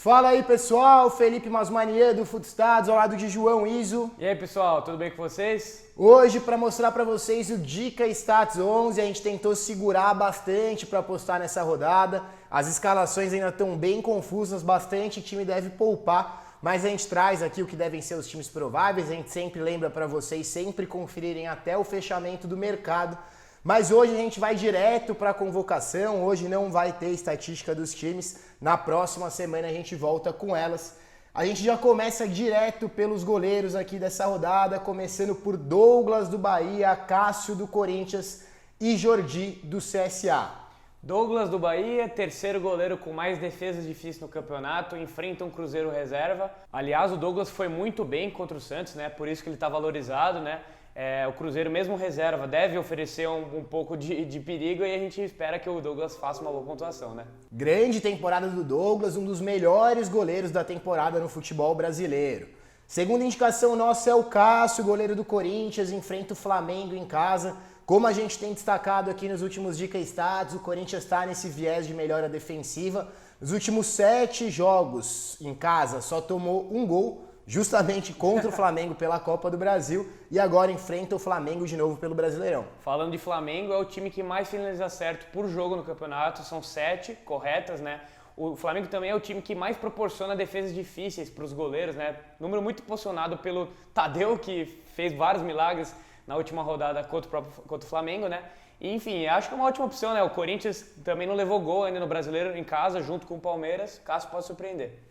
Fala aí pessoal, Felipe Masmanier do Footstats, ao lado de João Iso. E aí pessoal, tudo bem com vocês? Hoje para mostrar para vocês o Dica Stats 11, a gente tentou segurar bastante para apostar nessa rodada. As escalações ainda estão bem confusas, bastante time deve poupar, mas a gente traz aqui o que devem ser os times prováveis. A gente sempre lembra para vocês sempre conferirem até o fechamento do mercado. Mas hoje a gente vai direto para a convocação, hoje não vai ter estatística dos times, na próxima semana a gente volta com elas. A gente já começa direto pelos goleiros aqui dessa rodada, começando por Douglas do Bahia, Cássio do Corinthians e Jordi do CSA. Douglas do Bahia, terceiro goleiro com mais defesas difíceis no campeonato, enfrenta um Cruzeiro reserva. Aliás, o Douglas foi muito bem contra o Santos, né? Por isso que ele está valorizado, né? O Cruzeiro, mesmo reserva, deve oferecer um pouco de perigo e a gente espera que o Douglas faça uma boa pontuação, né? Grande temporada do Douglas, um dos melhores goleiros da temporada no futebol brasileiro. Segunda indicação nossa é o Cássio, goleiro do Corinthians, enfrenta o Flamengo em casa. Como a gente tem destacado aqui nos últimos Dica Stats, o Corinthians está nesse viés de melhora defensiva. Nos últimos 7 jogos em casa só tomou um gol, justamente contra o Flamengo pela Copa do Brasil, e agora enfrenta o Flamengo de novo pelo Brasileirão. Falando de Flamengo, é o time que mais finaliza certo por jogo no campeonato, são 7 corretas, né? O Flamengo também é o time que mais proporciona defesas difíceis para os goleiros, né? Número muito impulsionado pelo Tadeu, que fez vários milagres na última rodada contra o Flamengo, né? E, enfim, acho que é uma ótima opção, né? O Corinthians também não levou gol ainda no Brasileiro em casa, junto com o Palmeiras, caso possa surpreender.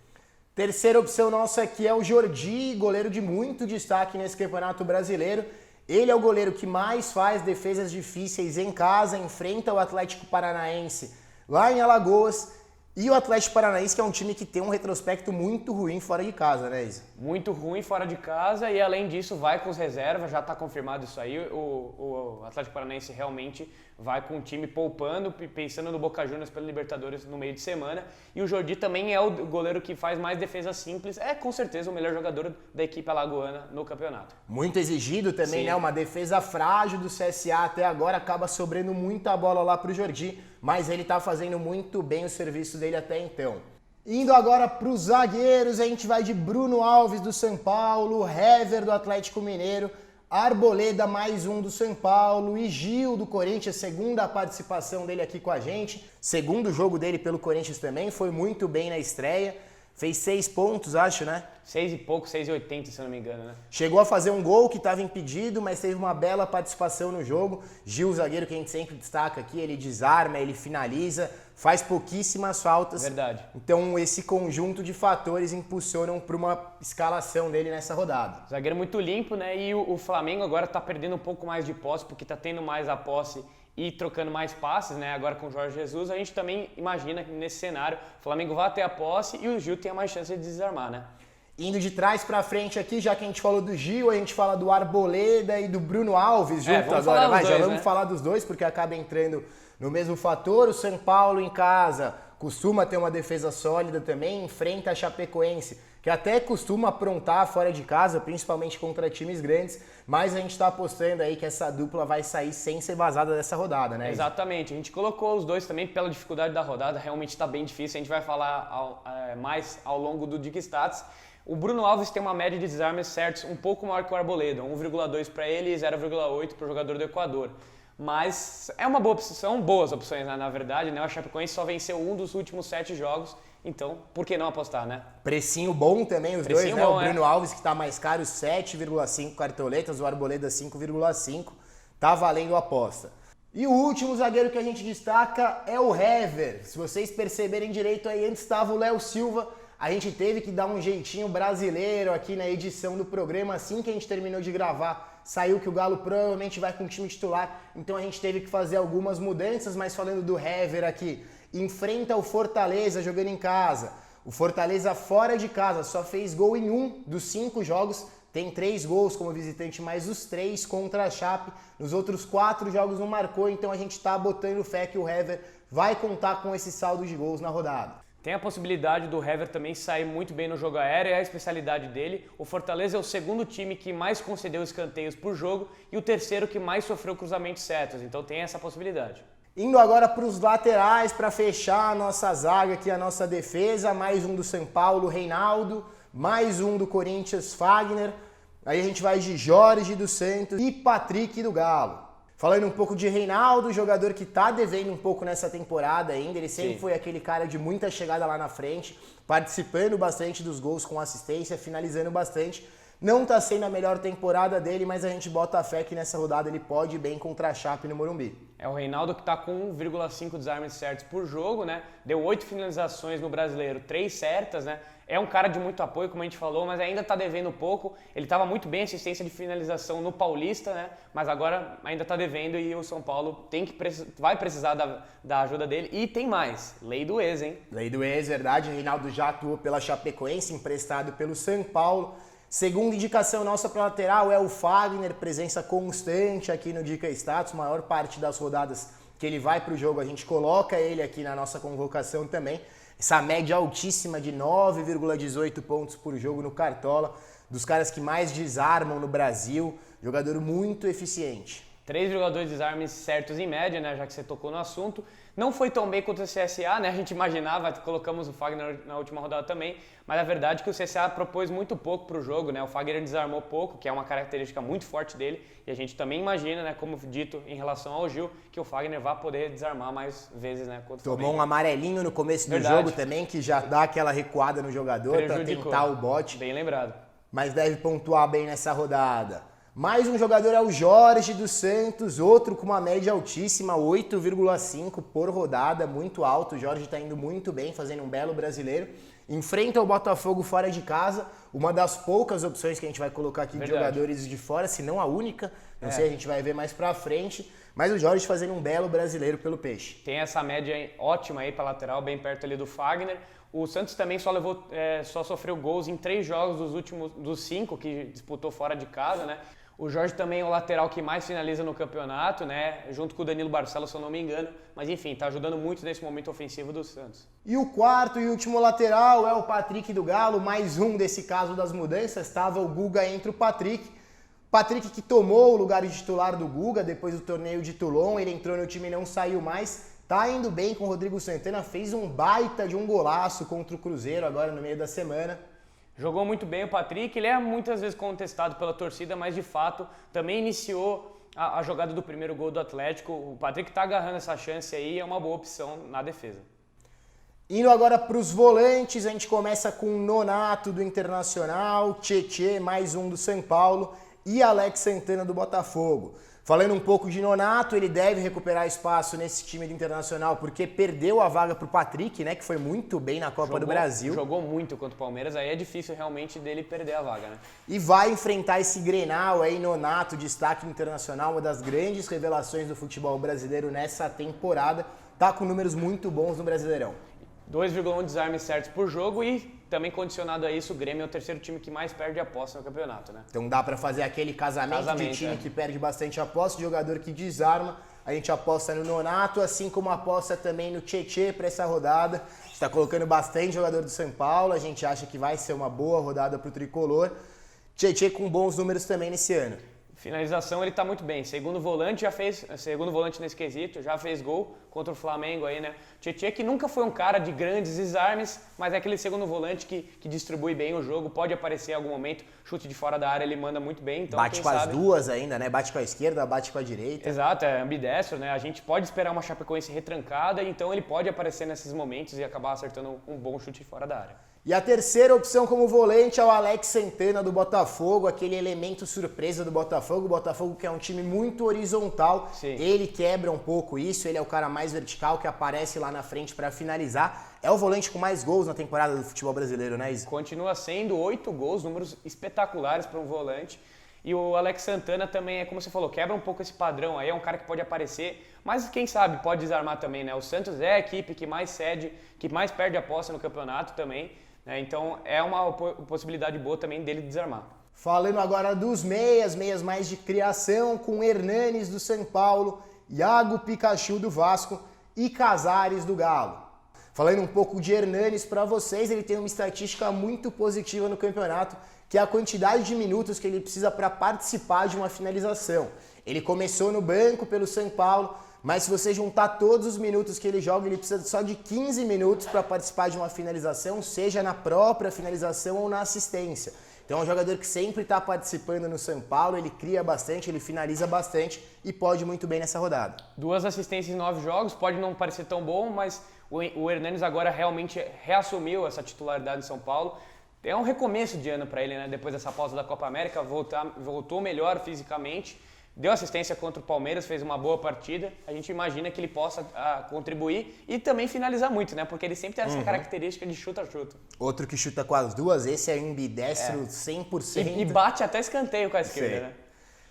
Terceira opção nossa aqui é o Jordi, goleiro de muito destaque nesse Campeonato Brasileiro. Ele é o goleiro que mais faz defesas difíceis em casa, enfrenta o Atlético Paranaense lá em Alagoas. E o Atlético Paranaense, que é um time que tem um retrospecto muito ruim fora de casa, né, Isa? Muito ruim fora de casa e, além disso, vai com os reservas, já está confirmado isso aí. O Atlético Paranaense realmente vai com o time poupando, pensando no Boca Juniors pela Libertadores no meio de semana. E o Jordi também é o goleiro que faz mais defesas simples, é com certeza o melhor jogador da equipe alagoana no campeonato. Muito exigido também, Sim. né? Uma defesa frágil do CSA até agora, acaba sobrando muita bola lá pro Jordi, mas ele tá fazendo muito bem o serviço dele até então. Indo agora para os zagueiros, a gente vai de Bruno Alves do São Paulo, Hever do Atlético Mineiro, Arboleda mais um do São Paulo e Gil do Corinthians, segunda participação dele aqui com a gente, segundo jogo dele pelo Corinthians também, foi muito bem na estreia, fez 6 pontos, acho, né? 6 e pouco, 6,80 se eu não me engano, né? Chegou a fazer um gol que estava impedido, mas teve uma bela participação no jogo. Gil, zagueiro que a gente sempre destaca aqui, ele desarma, ele finaliza, faz pouquíssimas faltas. Verdade. Então esse conjunto de fatores impulsionam para uma escalação dele nessa rodada. Zagueiro muito limpo, né? E o Flamengo agora tá perdendo um pouco mais de posse, porque tá tendo mais a posse e trocando mais passes, né? Agora com o Jorge Jesus, a gente também imagina que nesse cenário o Flamengo vai ter a posse e o Gil tem mais chance de desarmar, né? Indo de trás pra frente aqui, já que a gente falou do Gil, a gente fala do Arboleda e do Bruno Alves junto agora. Mas já vamos falar dos dois, porque acaba entrando no mesmo fator. O São Paulo em casa costuma ter uma defesa sólida também, enfrenta a Chapecoense, que até costuma aprontar fora de casa, principalmente contra times grandes, mas a gente tá apostando aí que essa dupla vai sair sem ser vazada dessa rodada, né? Exatamente, a gente colocou os dois também pela dificuldade da rodada, realmente está bem difícil, a gente vai falar mais ao longo do Dica Stats. O Bruno Alves tem uma média de desarmes certos um pouco maior que o Arboleda, 1,2 para ele e 0,8 para o jogador do Equador. Mas é uma boa opção, são boas opções, né, na verdade, né? O Chapecoense só venceu um dos últimos 7 jogos, então por que não apostar, né? Precinho bom também os Precinho dois, né? Bom, O Bruno Alves que tá mais caro, 7,5 cartoletas, o Arboleda 5,5, tá valendo a aposta. E o último zagueiro que a gente destaca é o Hever. Se vocês perceberem direito aí, antes estava o Léo Silva. A gente teve que dar um jeitinho brasileiro aqui na edição do programa, assim que a gente terminou de gravar, saiu que o Galo provavelmente vai com o time titular, então a gente teve que fazer algumas mudanças, mas falando do Hever aqui, enfrenta o Fortaleza jogando em casa. O Fortaleza fora de casa só fez gol em 1 dos 5 jogos, tem 3 gols como visitante, mais os 3 contra a Chape. Nos outros 4 jogos não marcou, então a gente tá botando fé que o Hever vai contar com esse saldo de gols na rodada. Tem a possibilidade do Hever também sair muito bem no jogo aéreo, é a especialidade dele. O Fortaleza é o segundo time que mais concedeu escanteios por jogo e o terceiro que mais sofreu cruzamentos certos, então tem essa possibilidade. Indo agora para os laterais, para fechar a nossa zaga aqui, a nossa defesa, mais um do São Paulo, Reinaldo, mais um do Corinthians, Fagner. Aí a gente vai de Jorge dos Santos e Patrick do Galo. Falando um pouco de Reinaldo, jogador que tá devendo um pouco nessa temporada ainda, ele sempre foi aquele cara de muita chegada lá na frente, participando bastante dos gols com assistência, finalizando bastante. Não tá sendo a melhor temporada dele, mas a gente bota a fé que nessa rodada ele pode ir bem contra a Chape no Morumbi. É o Reinaldo que tá com 1,5 desarmes certos por jogo, né? Deu 8 finalizações no Brasileiro, 3 certas, né? É um cara de muito apoio, como a gente falou, mas ainda tá devendo pouco. Ele estava muito bem em assistência de finalização no Paulista, né? Mas agora ainda tá devendo e o São Paulo vai precisar da ajuda dele. E tem mais, lei do ex, hein? Lei do ex, verdade. O Reinaldo já atuou pela Chapecoense, emprestado pelo São Paulo. Segunda indicação nossa para lateral é o Fagner, presença constante aqui no Dica Status, maior parte das rodadas que ele vai para o jogo a gente coloca ele aqui na nossa convocação também. Essa média altíssima de 9,18 pontos por jogo no Cartola, dos caras que mais desarmam no Brasil, jogador muito eficiente. 3,2 desarmes certos em média, né, já que você tocou no assunto. Não foi tão bem contra o CSA, né? A gente imaginava, colocamos o Fagner na última rodada também, mas a verdade é que o CSA propôs muito pouco para o jogo, né? O Fagner desarmou pouco, que é uma característica muito forte dele, e a gente também imagina, né, como dito em relação ao Gil, que o Fagner vai poder desarmar mais vezes, né, contra o Flamengo. Tomou um amarelinho no começo do jogo também, que já dá aquela recuada no jogador para tentar o bote. Bem lembrado. Mas deve pontuar bem nessa rodada. Mais um jogador é o Jorge dos Santos, outro com uma média altíssima, 8,5 por rodada, muito alto. O Jorge está indo muito bem, fazendo um belo brasileiro. Enfrenta o Botafogo fora de casa, uma das poucas opções que a gente vai colocar aqui de jogadores de fora, se não a única. Não sei, a gente vai ver mais pra frente. Mas o Jorge fazendo um belo brasileiro pelo Peixe. Tem essa média ótima aí para lateral, bem perto ali do Fagner. O Santos também só sofreu gols em 3 jogos dos 5 que disputou fora de casa, né? O Jorge também é o lateral que mais finaliza no campeonato, né? Junto com o Danilo Barcelos, se eu não me engano. Mas enfim, tá ajudando muito nesse momento ofensivo do Santos. E o quarto e último lateral é o Patrick do Galo. Mais um desse caso das mudanças. Estava o Guga entre o Patrick. Patrick que tomou o lugar de titular do Guga depois do torneio de Toulon. Ele entrou no time e não saiu mais. Tá indo bem com o Rodrigo Santana. Fez um baita de um golaço contra o Cruzeiro agora no meio da semana. Jogou muito bem o Patrick, ele é muitas vezes contestado pela torcida, mas de fato também iniciou a jogada do primeiro gol do Atlético. O Patrick tá agarrando essa chance aí, é uma boa opção na defesa. Indo agora para os volantes, a gente começa com Nonato do Internacional, Tietê, mais um do São Paulo e Alex Santana do Botafogo. Falando um pouco de Nonato, ele deve recuperar espaço nesse time do Internacional porque perdeu a vaga para o Patrick, né, que foi muito bem na Copa do Brasil. Jogou muito contra o Palmeiras, aí é difícil realmente dele perder a vaga, né? E vai enfrentar esse Grenal aí, Nonato, destaque internacional, uma das grandes revelações do futebol brasileiro nessa temporada. Tá com números muito bons no Brasileirão. 2,1 desarmes certos por jogo e também condicionado a isso, o Grêmio é o terceiro time que mais perde aposta no campeonato, né? Então dá pra fazer aquele casamento de time que perde bastante aposta, de jogador que desarma. A gente aposta no Nonato, assim como aposta também no Tietê para essa rodada. A gente tá colocando bastante jogador do São Paulo, a gente acha que vai ser uma boa rodada pro Tricolor. Tietê com bons números também nesse ano. Finalização ele tá muito bem. Segundo volante nesse quesito, já fez gol contra o Flamengo aí, né? Tietê que nunca foi um cara de grandes desarmes, mas é aquele segundo volante que distribui bem o jogo, pode aparecer em algum momento, chute de fora da área ele manda muito bem, então bate com as duas ainda, né? Bate com a esquerda, bate com a direita. Exato, é ambidestro, né? A gente pode esperar uma Chapecoense retrancada, então ele pode aparecer nesses momentos e acabar acertando um bom chute fora da área. E a terceira opção como volante é o Alex Santana do Botafogo, aquele elemento surpresa do Botafogo. O Botafogo que é um time muito horizontal, Sim. Ele quebra um pouco isso, ele é o cara mais vertical que aparece lá na frente para finalizar. É o volante com mais gols na temporada do futebol brasileiro, né, Isa? Continua sendo 8 gols, números espetaculares para um volante. E o Alex Santana também é, como você falou, quebra um pouco esse padrão aí, é um cara que pode aparecer, mas quem sabe pode desarmar também, né? O Santos é a equipe que mais cede, que mais perde aposta no campeonato também. Então é uma possibilidade boa também dele desarmar. Falando agora dos meias mais de criação, com Hernanes do São Paulo, Iago Pikachu do Vasco e Casares do Galo. Falando um pouco de Hernanes para vocês, ele tem uma estatística muito positiva no campeonato, que é a quantidade de minutos que ele precisa para participar de uma finalização. Ele começou no banco pelo São Paulo, mas se você juntar todos os minutos que ele joga, ele precisa só de 15 minutos para participar de uma finalização, seja na própria finalização ou na assistência. Então é um jogador que sempre está participando no São Paulo, ele cria bastante, ele finaliza bastante e pode muito bem nessa rodada. 2 assistências em 9 jogos, pode não parecer tão bom, mas o Hernanes agora realmente reassumiu essa titularidade em São Paulo. É um recomeço de ano para ele, né? Depois dessa pausa da Copa América, voltou melhor fisicamente, deu assistência contra o Palmeiras, fez uma boa partida. A gente imagina que ele possa contribuir e também finalizar muito, né? Porque ele sempre tem essa característica de chuta-chuta. Outro que chuta com as duas, esse é ambidestro 100%. E bate até escanteio com a esquerda, né?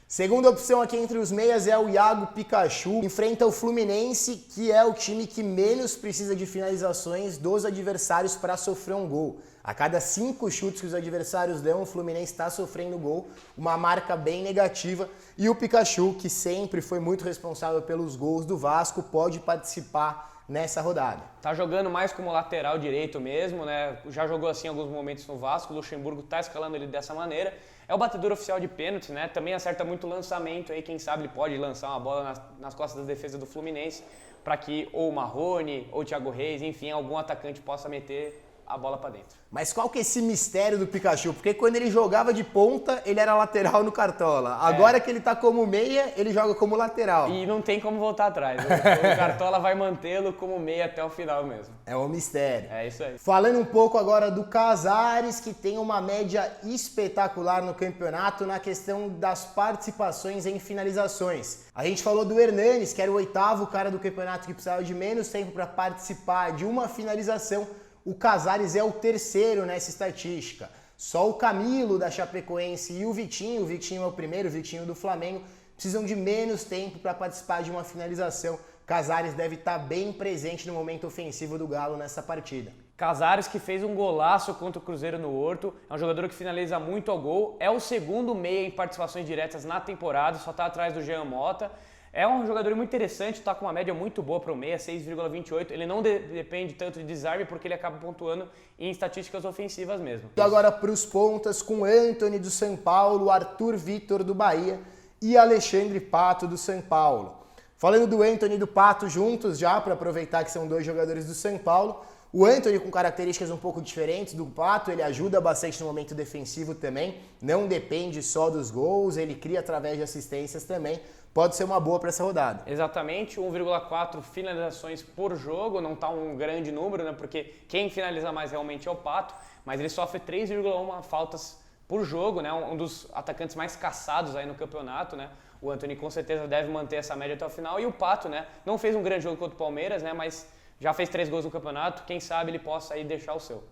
Segunda opção aqui entre os meias é o Iago Pikachu. Enfrenta o Fluminense, que é o time que menos precisa de finalizações dos adversários para sofrer um gol. A cada 5 chutes que os adversários dão, o Fluminense está sofrendo gol, uma marca bem negativa. E o Pikachu, que sempre foi muito responsável pelos gols do Vasco, pode participar nessa rodada. Tá jogando mais como lateral direito mesmo, né? Já jogou assim em alguns momentos no Vasco, o Luxemburgo tá escalando ele dessa maneira. É o batedor oficial de pênaltis, né? Também acerta muito lançamento aí, quem sabe ele pode lançar uma bola nas costas da defesa do Fluminense para que ou o Marrone ou o Thiago Reis, enfim, algum atacante possa meter a bola para dentro. Mas qual que é esse mistério do Pikachu? Porque quando ele jogava de ponta, ele era lateral no Cartola. Agora que ele tá como meia, ele joga como lateral. E não tem como voltar atrás. O Cartola vai mantê-lo como meia até o final mesmo. É um mistério. É isso aí. Falando um pouco agora do Casares, que tem uma média espetacular no campeonato na questão das participações em finalizações. A gente falou do Hernanes, que era o 8º cara do campeonato que precisava de menos tempo para participar de uma finalização. O Casares é o 3º nessa estatística. Só o Camilo da Chapecoense e o Vitinho é o primeiro, o Vitinho do Flamengo, precisam de menos tempo para participar de uma finalização. Casares deve estar bem presente no momento ofensivo do Galo nessa partida. Casares, que fez um golaço contra o Cruzeiro no Horto, é um jogador que finaliza muito ao gol, é o 2º meia em participações diretas na temporada, só está atrás do Jean Mota. É um jogador muito interessante, está com uma média muito boa para o meia, 6,28. Ele não depende tanto de desarme porque ele acaba pontuando em estatísticas ofensivas mesmo. E agora para os pontas com Antony do São Paulo, Arthur Vitor do Bahia e Alexandre Pato do São Paulo. Falando do Antony e do Pato juntos já, para aproveitar que são 2 jogadores do São Paulo, o Antony com características um pouco diferentes do Pato, ele ajuda bastante no momento defensivo também, não depende só dos gols, ele cria através de assistências também. Pode ser uma boa para essa rodada. Exatamente, 1,4 finalizações por jogo, não está um grande número, né? Porque quem finaliza mais realmente é o Pato, mas ele sofre 3,1 faltas por jogo, né? Um dos atacantes mais caçados aí no campeonato, né? O Antony com certeza deve manter essa média até o final. E o Pato, né? Não fez um grande jogo contra o Palmeiras, né? Mas já fez 3 gols no campeonato, quem sabe ele possa aí deixar o seu.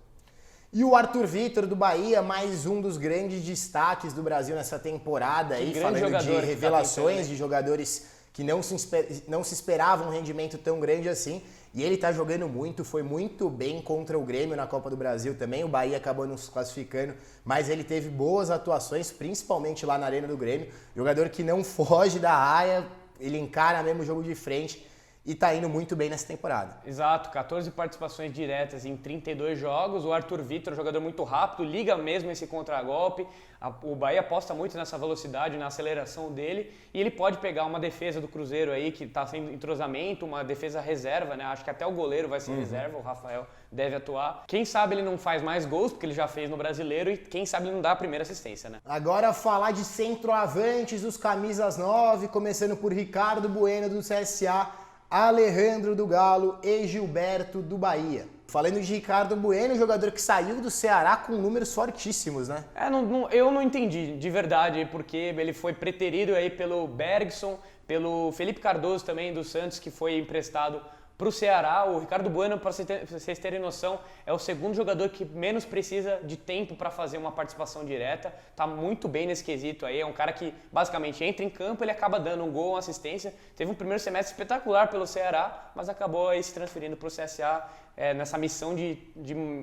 E o Arthur Vitor do Bahia, mais um dos grandes destaques do Brasil nessa temporada, aí, falando de revelações de jogadores que não se esperava um rendimento tão grande assim. E ele tá jogando muito, foi muito bem contra o Grêmio na Copa do Brasil também. O Bahia acabou não se classificando, mas ele teve boas atuações, principalmente lá na Arena do Grêmio. Jogador que não foge da raia, ele encara mesmo o jogo de frente. E tá indo muito bem nessa temporada. Exato, 14 participações diretas em 32 jogos. O Arthur Vitor, jogador muito rápido, liga mesmo esse contragolpe. O Bahia aposta muito nessa velocidade, na aceleração dele. E ele pode pegar uma defesa do Cruzeiro aí, que tá sem entrosamento, uma defesa reserva, né? Acho que até o goleiro vai ser reserva, o Rafael deve atuar. Quem sabe ele não faz mais gols, porque ele já fez no Brasileiro, e quem sabe ele não dá a primeira assistência, né? Agora falar de centroavantes, os camisas 9, começando por Ricardo Bueno do CSA, Alejandro do Galo e Gilberto do Bahia. Falando de Ricardo Bueno, jogador que saiu do Ceará com números fortíssimos, né? Eu não entendi de verdade porque ele foi preterido aí pelo Bergson, pelo Felipe Cardoso também do Santos, que foi emprestado para o Ceará. O Ricardo Bueno, para vocês terem noção, é o 2º jogador que menos precisa de tempo para fazer uma participação direta. Tá muito bem nesse quesito aí. É um cara que basicamente entra em campo, ele acaba dando um gol, uma assistência. Teve um primeiro semestre espetacular pelo Ceará, mas acabou aí se transferindo para o CSA nessa missão de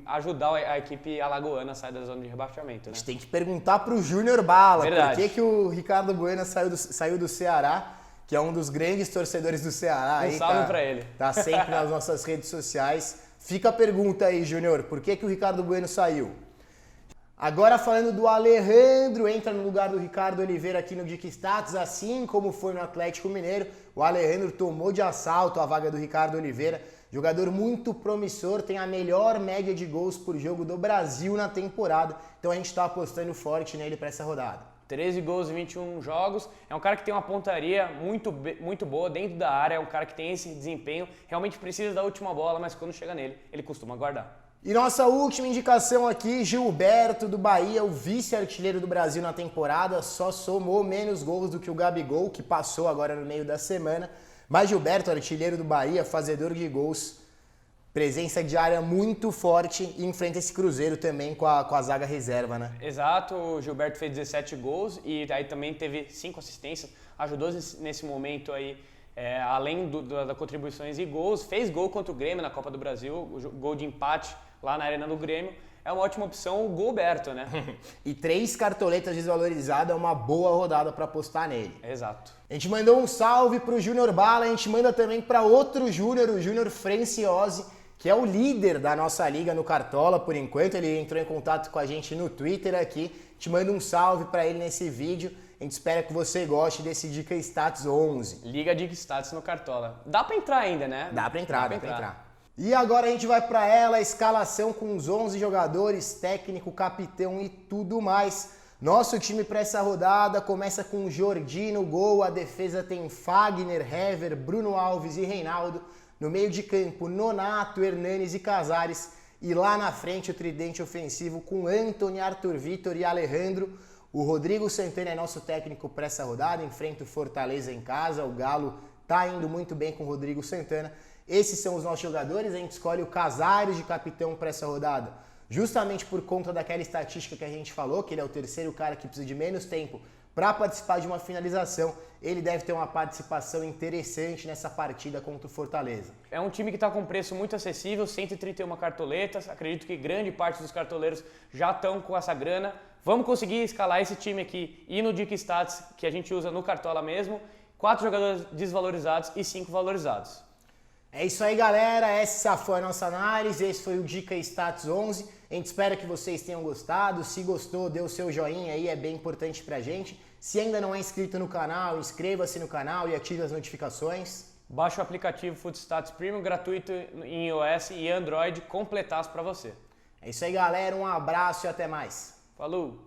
ajudar a equipe alagoana a sair da zona de rebaixamento, né? A gente tem que perguntar para o Júnior Bala Verdade. Por que o Ricardo Bueno saiu do Ceará, que é um dos grandes torcedores do Ceará. Um salve pra ele. Tá sempre nas nossas redes sociais. Fica a pergunta aí, Júnior, por que o Ricardo Bueno saiu? Agora falando do Alejandro, entra no lugar do Ricardo Oliveira aqui no Dica Status, assim como foi no Atlético Mineiro. O Alejandro tomou de assalto a vaga do Ricardo Oliveira. Jogador muito promissor, tem a melhor média de gols por jogo do Brasil na temporada. Então a gente está apostando forte nele para essa rodada. 13 gols em 21 jogos, é um cara que tem uma pontaria muito boa dentro da área, é um cara que tem esse desempenho, realmente precisa da última bola, mas quando chega nele, ele costuma guardar. E nossa última indicação aqui, Gilberto do Bahia, o vice-artilheiro do Brasil na temporada, só somou menos gols do que o Gabigol, que passou agora no meio da semana. Mas Gilberto, artilheiro do Bahia, fazedor de gols, presença de área muito forte e enfrenta esse Cruzeiro também com a zaga reserva, né? Exato, o Gilberto fez 17 gols e aí também teve 5 assistências, ajudou nesse momento aí, além das contribuições e gols, fez gol contra o Grêmio na Copa do Brasil, o gol de empate lá na Arena do Grêmio. É uma ótima opção o Gilberto, né? E 3 cartoletas desvalorizadas é uma boa rodada para apostar nele. Exato. A gente mandou um salve pro Júnior Bala, a gente manda também para outro Júnior, o Júnior Franciose, que é o líder da nossa liga no Cartola por enquanto. Ele entrou em contato com a gente no Twitter aqui. Te manda um salve para ele nesse vídeo. A gente espera que você goste desse Dica Status 11. Liga Dica Status no Cartola. Dá para entrar ainda, né? Dá pra entrar. E agora a gente vai para ela, a escalação com os 11 jogadores, técnico, capitão e tudo mais. Nosso time para essa rodada começa com Jordi no gol, a defesa tem Fagner, Hever, Bruno Alves e Reinaldo. No meio de campo, Nonato, Hernanes e Casares. E lá na frente o tridente ofensivo com Antony, Arthur Vitor e Alejandro. O Rodrigo Santana é nosso técnico para essa rodada, enfrenta o Fortaleza em casa. O Galo tá indo muito bem com o Rodrigo Santana. Esses são os nossos jogadores, a gente escolhe o Casares de capitão para essa rodada, justamente por conta daquela estatística que a gente falou, que ele é o terceiro cara que precisa de menos tempo para participar de uma finalização. Ele deve ter uma participação interessante nessa partida contra o Fortaleza. É um time que está com preço muito acessível, 131 cartoletas. Acredito que grande parte dos cartoleiros já estão com essa grana. Vamos conseguir escalar esse time aqui e no Dica Stats, que a gente usa no Cartola mesmo. 4 jogadores desvalorizados e 5 valorizados. É isso aí, galera. Essa foi a nossa análise. Esse foi o Dica Status 11. A gente espera que vocês tenham gostado. Se gostou, dê o seu joinha aí, é bem importante pra gente. Se ainda não é inscrito no canal, inscreva-se no canal e ative as notificações. Baixe o aplicativo Footstats Premium gratuito em iOS e Android, completaço para você. É isso aí, galera. Um abraço e até mais. Falou!